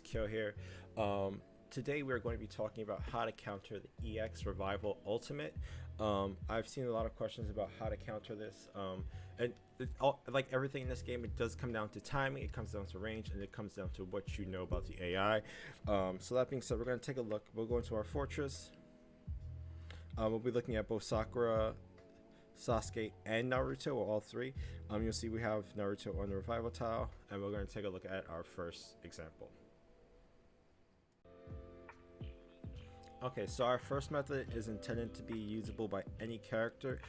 DemonEyesKyo here. Today we're going to be talking about how to counter the EX Revival Ultimate. I've seen a lot of questions about how to counter this, like everything in this game, it does come down to timing, it comes down to range, and it comes down to what you know about the AI. So that being said, we're going to take a look. We'll go into our fortress. We'll be looking at both Sakura, Sasuke, and Naruto, or all three. You'll see we have Naruto on the revival tile, and we're going to take a look at our first example. Okay, so our first method is intended to be usable by any character.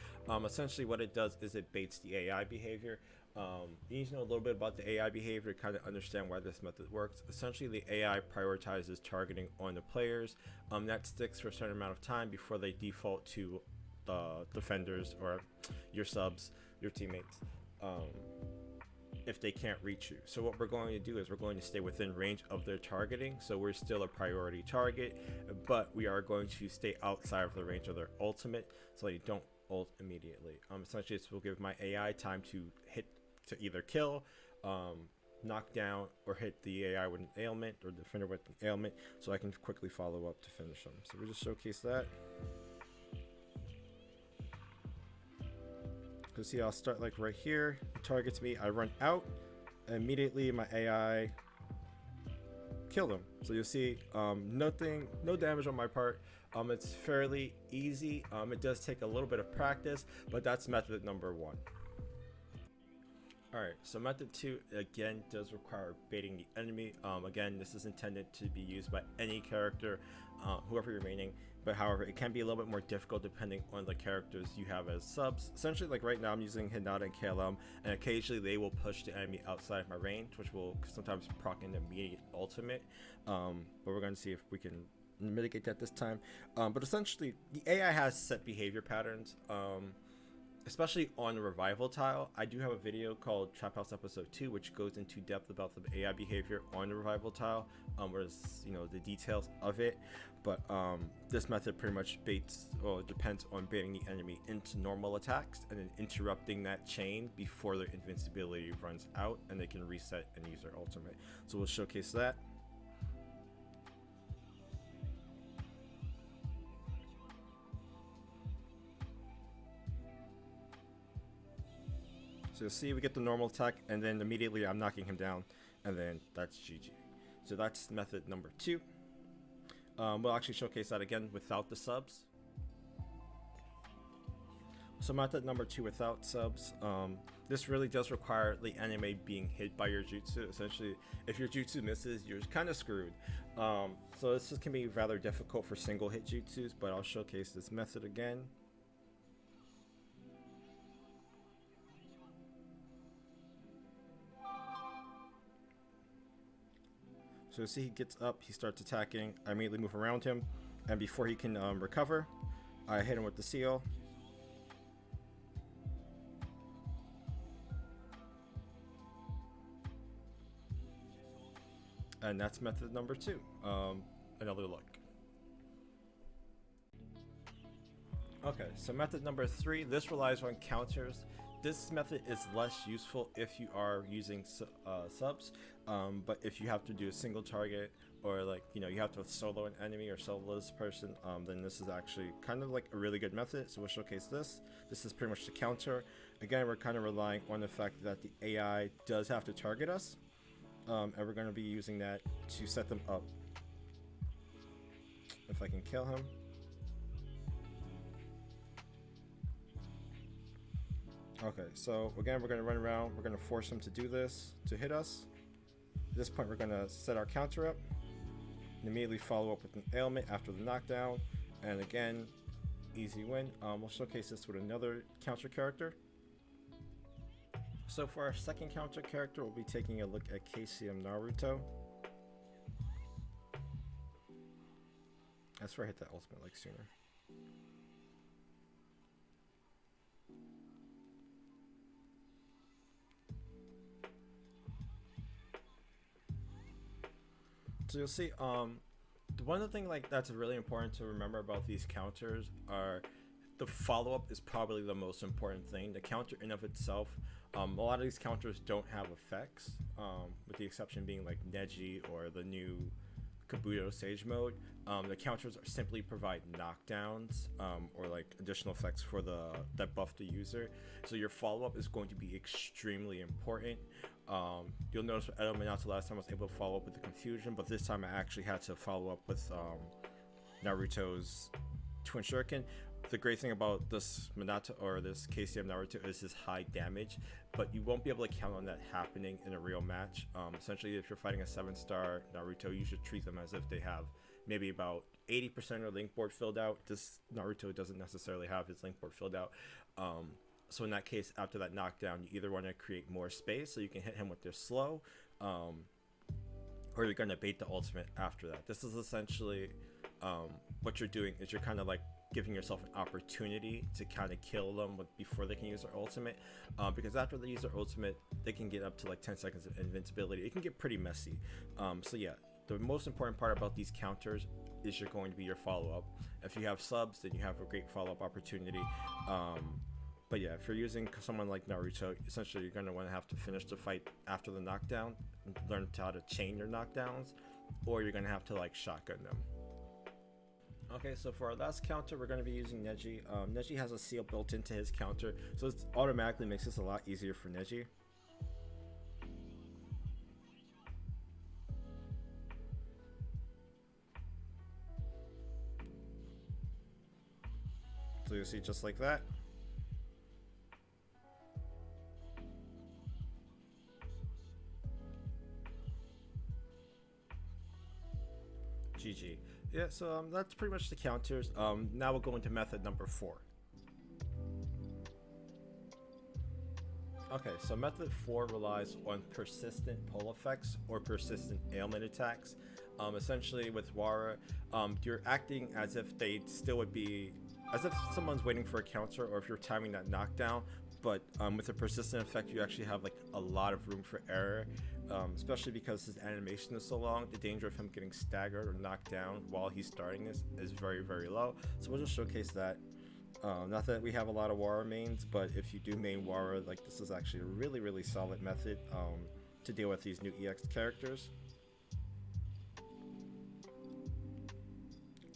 Essentially what it does is it baits the AI behavior. You need to know a little bit about the AI behavior to kind of understand why this method works. Essentially, the AI prioritizes targeting on the players. That sticks for a certain amount of time before they default to defenders or your subs, your teammates, if they can't reach you. So what we're going to do is we're going to stay within range of their targeting, so we're still a priority target, but we are going to stay outside of the range of their ultimate so they don't ult immediately. Essentially this will give my AI time to either kill, knock down, or hit the AI with an ailment, or defender with an ailment, so I can quickly follow up to finish them. So we'll just showcase that. See, I'll start like right here. He targets me, I run out, and immediately my AI killed him. So you'll see no damage on my part. It's fairly easy. It does take a little bit of practice, but that's method number one. Alright, so method 2 again does require baiting the enemy. Again, this is intended to be used by any character, whoever you're maining, but however it can be a little bit more difficult depending on the characters you have as subs. Essentially, like right now I'm using Hinata and KLM, and occasionally they will push the enemy outside of my range, which will sometimes proc an immediate ultimate, but we're going to see if we can mitigate that this time. But essentially the AI has set behavior patterns, especially on the revival tile. I do have a video called Trap House Episode 2 which goes into depth about the AI behavior on the revival tile, whereas the details of it. But this method pretty much it depends on baiting the enemy into normal attacks and then interrupting that chain before their invincibility runs out and they can reset and use their ultimate. So we'll showcase that. So you'll see we get the normal attack, and then immediately I'm knocking him down, and then that's GG. So that's method number 2. We'll actually showcase that again without the subs. So method number 2 without subs. This really does require the enemy being hit by your jutsu. Essentially, if your jutsu misses, you're kind of screwed. So this can be rather difficult for single hit jutsus, but I'll showcase this method again. So see, he gets up, he starts attacking, I immediately move around him, and before he can recover, I hit him with the seal. And that's method number 2. Another look. Okay, so method number 3, this relies on counters. This method is less useful if you are using subs, but if you have to do a single target, or you have to solo an enemy or solo this person, then this is actually kind of like a really good method. So we'll showcase this. This is pretty much the counter. Again, we're kind of relying on the fact that the AI does have to target us, and we're going to be using that to set them up. If I can kill him. Okay, so again, we're going to run around, we're going to force him to do this, to hit us. At this point, we're going to set our counter up, and immediately follow up with an ailment after the knockdown, and again, easy win. We'll showcase this with another counter character. So for our second counter character, we'll be taking a look at Kisame Naruto. That's where I hit that ultimate like sooner. So you'll see, one of the things that's really important to remember about these counters are the follow-up is probably the most important thing. The counter in of itself, a lot of these counters don't have effects, with the exception being like NxB or the new Kabuto Sage mode. The counters are simply provide knockdowns, or like additional effects for that buff the user. So your follow-up is going to be extremely important. You'll notice with Edo Minato last time I was able to follow up with the confusion, but this time I actually had to follow up with Naruto's Twin Shuriken. The great thing about this Minato or this KCM Naruto is his high damage, but you won't be able to count on that happening in a real match. Essentially, if you're fighting a 7-star Naruto, you should treat them as if they have maybe about 80% of link board filled out. This Naruto doesn't necessarily have his link board filled out. So in that case, after that knockdown, you either want to create more space so you can hit him with their slow, or you're going to bait the ultimate after that. This is essentially what you're doing is you're kind of like giving yourself an opportunity to kind of kill them before they can use their ultimate, because after they use their ultimate, they can get up to like 10 seconds of invincibility. It can get pretty messy. So yeah, the most important part about these counters is you're going to be your follow-up. If you have subs, then you have a great follow-up opportunity. But yeah, if you're using someone like Naruto, essentially you're going to want to have to finish the fight after the knockdown and learn how to chain your knockdowns, or you're going to have to like shotgun them. Okay, so for our last counter, we're going to be using NxB. NxB has a seal built into his counter, so it automatically makes this a lot easier for NxB. So you'll see just like that. GG. Yeah, so that's pretty much the counters. Now we'll go into method number 4. Okay, so method 4 relies on persistent pull effects or persistent ailment attacks. Essentially with Wara, you're acting as if they still would be, as if someone's waiting for a counter, or if you're timing that knockdown, but with a persistent effect you actually have like a lot of room for error, especially because his animation is so long. The danger of him getting staggered or knocked down while he's starting this is very, very low. So we'll just showcase that. Not that we have a lot of Wara mains, but if you do main Wara, like this is actually a really, really solid method to deal with these new EX characters.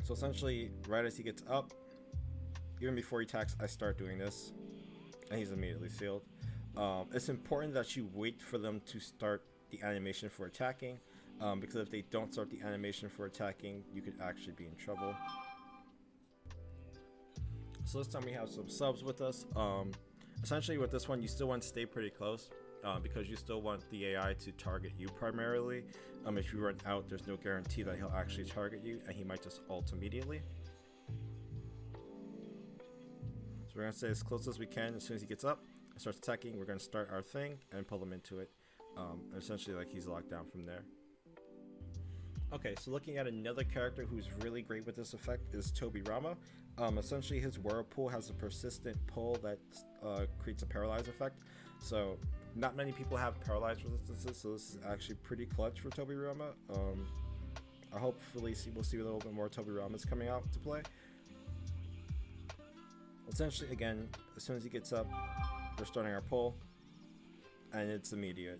So essentially, right as he gets up, even before he attacks, I start doing this, and he's immediately sealed. It's important that you wait for them to start the animation for attacking, because if they don't start the animation for attacking, you could actually be in trouble. So this time we have some subs with us. Essentially with this one, you still want to stay pretty close, because you still want the AI to target you primarily. If you run out, there's no guarantee that he'll actually target you, and he might just ult immediately. So we're going to stay as close as we can. As soon as he gets up and starts attacking, we're going to start our thing and pull him into it. Essentially like he's locked down from there. Okay, so looking at another character who's really great with this effect is Tobyrama. Essentially his Whirlpool has a persistent pull that creates a paralyze effect. So not many people have paralyzed resistances, so this is actually pretty clutch for Tobyrama. I hopefully we'll see a little bit more Tobyramas coming out to play. Essentially, again, as soon as he gets up, we're starting our pull, and it's immediate.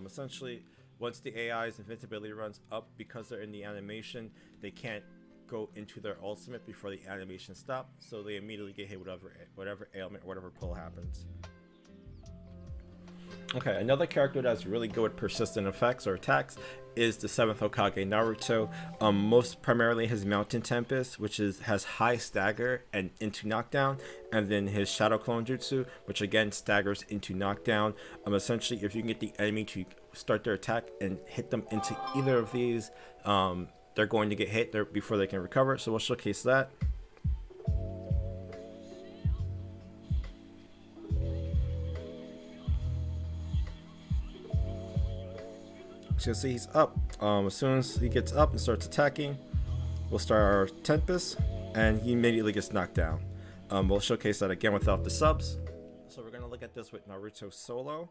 Essentially, once the AI's invincibility runs up, because they're in the animation, they can't go into their ultimate before the animation stops, so they immediately get hit with whatever ailment or whatever pull happens. Okay, another character that's really good with persistent effects or attacks is the 7th Hokage Naruto. Most primarily his Mountain Tempest, which has high stagger and into knockdown, and then his Shadow Clone Jutsu, which again staggers into knockdown. Essentially, if you can get the enemy to start their attack and hit them into either of these, they're going to get hit there before they can recover. So we'll showcase that. So you'll see he's up. As soon as he gets up and starts attacking, we'll start our Tempest, and he immediately gets knocked down. We'll showcase that again without the subs. So we're going to look at this with Naruto Solo.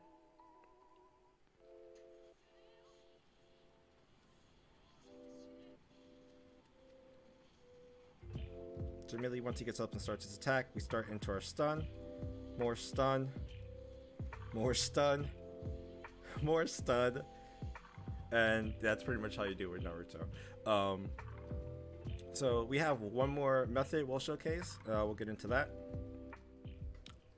So immediately once he gets up and starts his attack, we start into our stun, more stun, more stun, more stun, and that's pretty much how you do it with Naruto. So we have one more method we'll showcase. We'll get into that.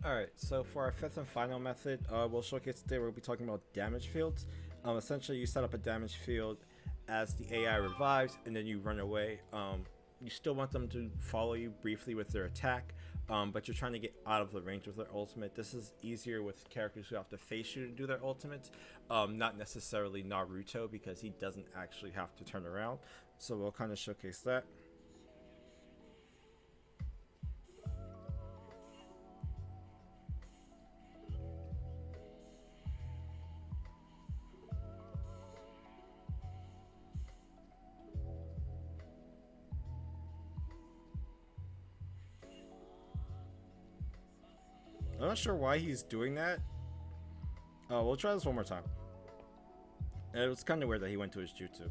Alright, so for our fifth and final method we'll showcase today, we'll be talking about damage fields. Essentially, you set up a damage field as the AI revives, and then you run away. You still want them to follow you briefly with their attack, but you're trying to get out of the range with their ultimate. This is easier with characters who have to face you to do their ultimates, not necessarily Naruto, because he doesn't actually have to turn around. So we'll kind of showcase that. I'm not sure why he's doing that. We'll try this one more time. It was kind of weird that he went to his jutsu.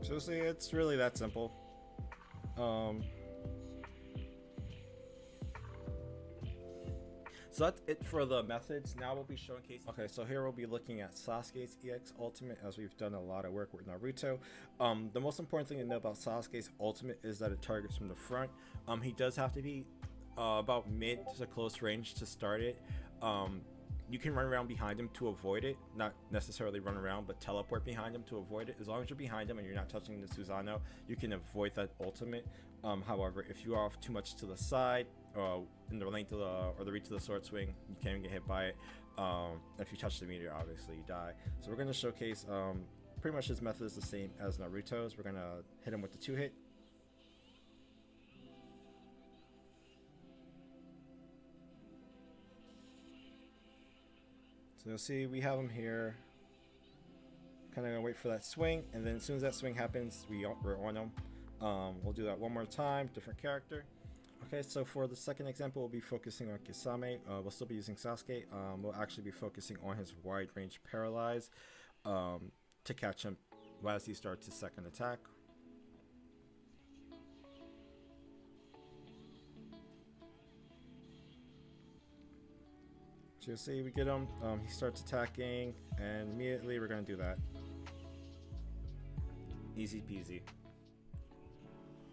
So see, it's really that simple. So that's it for the methods. Now we'll be showcasing. Okay, so here we'll be looking at Sasuke's EX ultimate, as we've done a lot of work with Naruto. The most important thing to know about Sasuke's ultimate is that it targets from the front. He does have to be about mid to close range to start it. You can run around behind him to avoid it, not necessarily run around, but teleport behind him to avoid it. As long as you're behind him and you're not touching the Susanoo, you can avoid that ultimate. However, if you are off too much to the side, in the length of the reach of the sword swing, you can't even get hit by it. If you touch the meteor, obviously you die. So we're going to showcase pretty much his method is the same as Naruto's. We're going to hit him with the 2-hit. So you'll see we have him here. Kind of gonna wait for that swing, and then as soon as that swing happens, we're on him. We'll do that one more time, different character. Okay, so for the second example, we'll be focusing on Kisame. We'll still be using Sasuke. We'll actually be focusing on his wide range paralyze to catch him as he starts his second attack. So you'll see we get him, he starts attacking, and immediately we're going to do that. Easy peasy.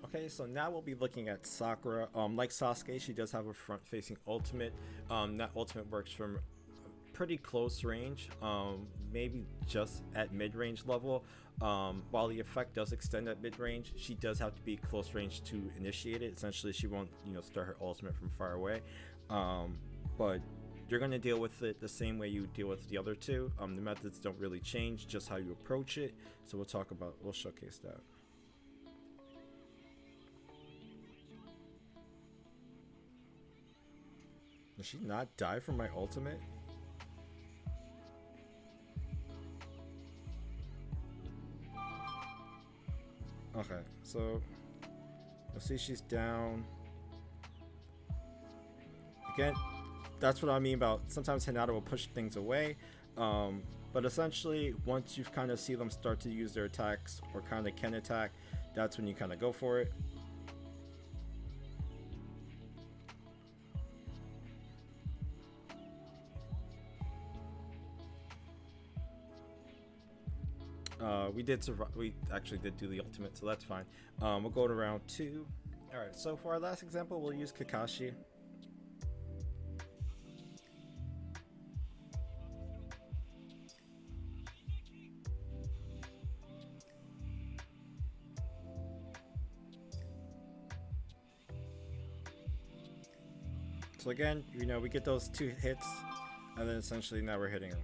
Okay, so now we'll be looking at Sakura. Like Sasuke, she does have a front-facing ultimate. That ultimate works from pretty close range, maybe just at mid-range level. While the effect does extend at mid-range, she does have to be close range to initiate it. Essentially, she won't, start her ultimate from far away. But you're going to deal with it the same way you deal with the other two. The methods don't really change, just how you approach it. So we'll showcase that. Does she not die from my ultimate? Okay, so you'll see she's down. Again, that's what I mean about sometimes Hinata will push things away. But essentially, once you've kind of see them start to use their attacks or kind of can attack, that's when you kind of go for it. We did survive. We actually did do the ultimate, so that's fine. We'll go to round 2. All right. So for our last example, we'll use Kakashi. So again, we get those 2 hits, and then essentially now we're hitting them.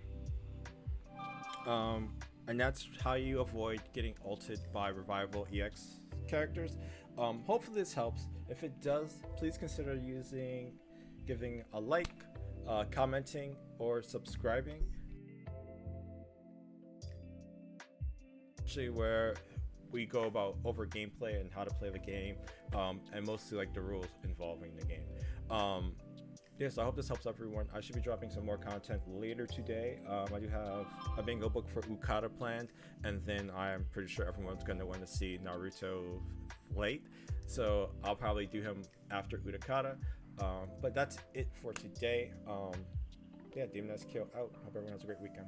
And that's how you avoid getting ulted by Revival EX characters. Hopefully this helps. If it does, please consider giving a like, commenting, or subscribing. Actually, where we go about over gameplay and how to play the game, and mostly like the rules involving the game. Yeah, so I hope this helps everyone. I should be dropping some more content later today. I do have a bingo book for Ukata planned, and then I'm pretty sure everyone's going to want to see Naruto late. So I'll probably do him after Utakata. But that's it for today. Yeah, DemonEyesKyo out. Hope everyone has a great weekend.